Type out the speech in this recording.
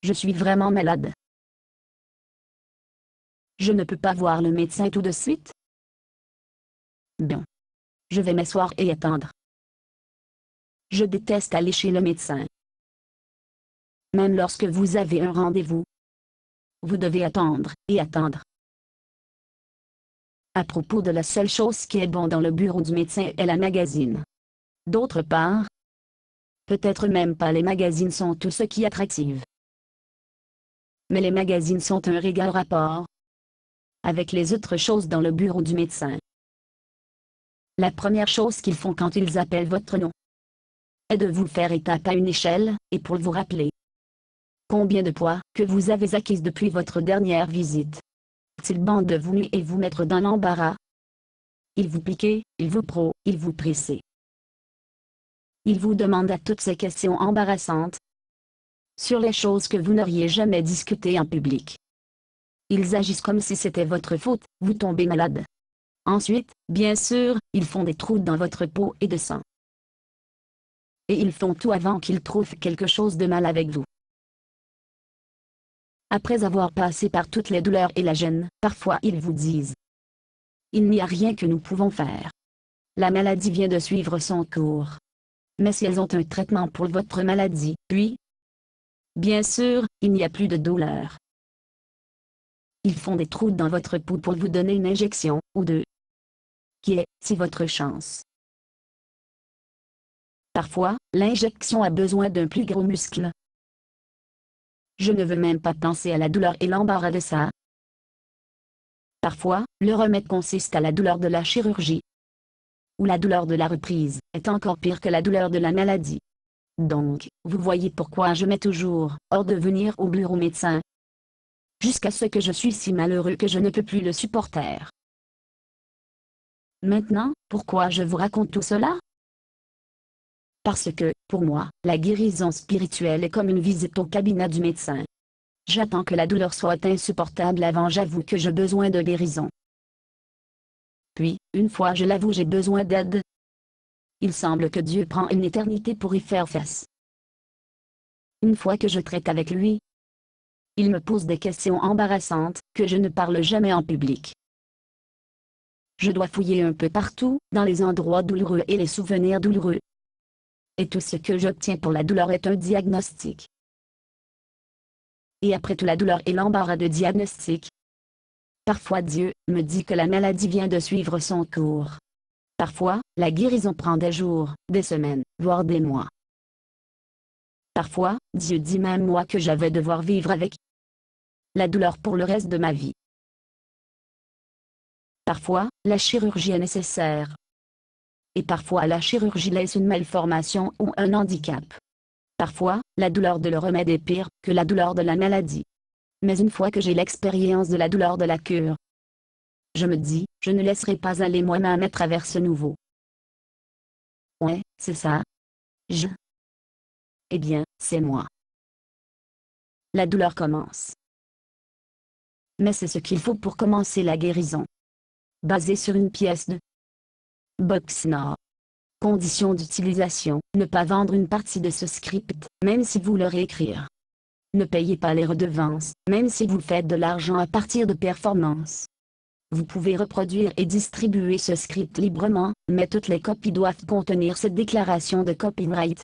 Je suis vraiment malade. Je ne peux pas voir le médecin tout de suite? Bien. Je vais m'asseoir et attendre. Je déteste aller chez le médecin. Même lorsque vous avez un rendez-vous, vous devez attendre et attendre. À propos de la seule chose qui est bon dans le bureau du médecin est la magazine. D'autre part, peut-être même pas les magazines sont tout ce qui est attractif. Mais les magazines sont un régal rapport avec les autres choses dans le bureau du médecin. La première chose qu'ils font quand ils appellent votre nom est de vous faire étape à une échelle, et pour vous rappeler combien de poids que vous avez acquis depuis votre dernière visite. Ils bandent de vous et vous mettre dans l'embarras. Ils vous piquent, ils vous ils vous pressent. Ils vous demandent à toutes ces questions embarrassantes sur les choses que vous n'auriez jamais discutées en public. Ils agissent comme si c'était votre faute, vous tombez malade. Ensuite, bien sûr, ils font des trous dans votre peau et de sang. Et ils font tout avant qu'ils trouvent quelque chose de mal avec vous. Après avoir passé par toutes les douleurs et la gêne, parfois ils vous disent: il n'y a rien que nous pouvons faire. La maladie vient de suivre son cours. Mais si elles ont un traitement pour votre maladie, puis, bien sûr, il n'y a plus de douleur. Ils font des trous dans votre peau pour vous donner une injection, ou deux, qui est, si votre chance. Parfois, l'injection a besoin d'un plus gros muscle. Je ne veux même pas penser à la douleur et l'embarras de ça. Parfois, le remède consiste à la douleur de la chirurgie. Ou la douleur de la reprise est encore pire que la douleur de la maladie. Donc, vous voyez pourquoi je mets toujours hors de venir au bureau médecin. Jusqu'à ce que je suis si malheureux que je ne peux plus le supporter. Maintenant, pourquoi je vous raconte tout cela? Parce que, pour moi, la guérison spirituelle est comme une visite au cabinet du médecin. J'attends que la douleur soit insupportable avant j'avoue que j'ai besoin de guérison. Puis, une fois je l'avoue j'ai besoin d'aide, il semble que Dieu prend une éternité pour y faire face. Une fois que je traite avec lui, il me pose des questions embarrassantes que je ne parle jamais en public. Je dois fouiller un peu partout, dans les endroits douloureux et les souvenirs douloureux. Et tout ce que j'obtiens pour la douleur est un diagnostic. Et après tout la douleur et l'embarras de diagnostic, parfois Dieu me dit que la maladie vient de suivre son cours. Parfois, la guérison prend des jours, des semaines, voire des mois. Parfois, Dieu dit même moi que je vais devoir vivre avec la douleur pour le reste de ma vie. Parfois, la chirurgie est nécessaire. Et parfois la chirurgie laisse une malformation ou un handicap. Parfois, la douleur de le remède est pire que la douleur de la maladie. Mais une fois que j'ai l'expérience de la douleur de la cure, je me dis, je ne laisserai pas aller moi-même à travers ce nouveau. Ouais, c'est ça. Eh bien, c'est moi. La douleur commence. Mais c'est ce qu'il faut pour commencer la guérison. Basée sur une pièce de Boxnor. Conditions d'utilisation, ne pas vendre une partie de ce script, même si vous le réécrire. Ne payez pas les redevances, même si vous faites de l'argent à partir de performances. Vous pouvez reproduire et distribuer ce script librement, mais toutes les copies doivent contenir cette déclaration de copyright.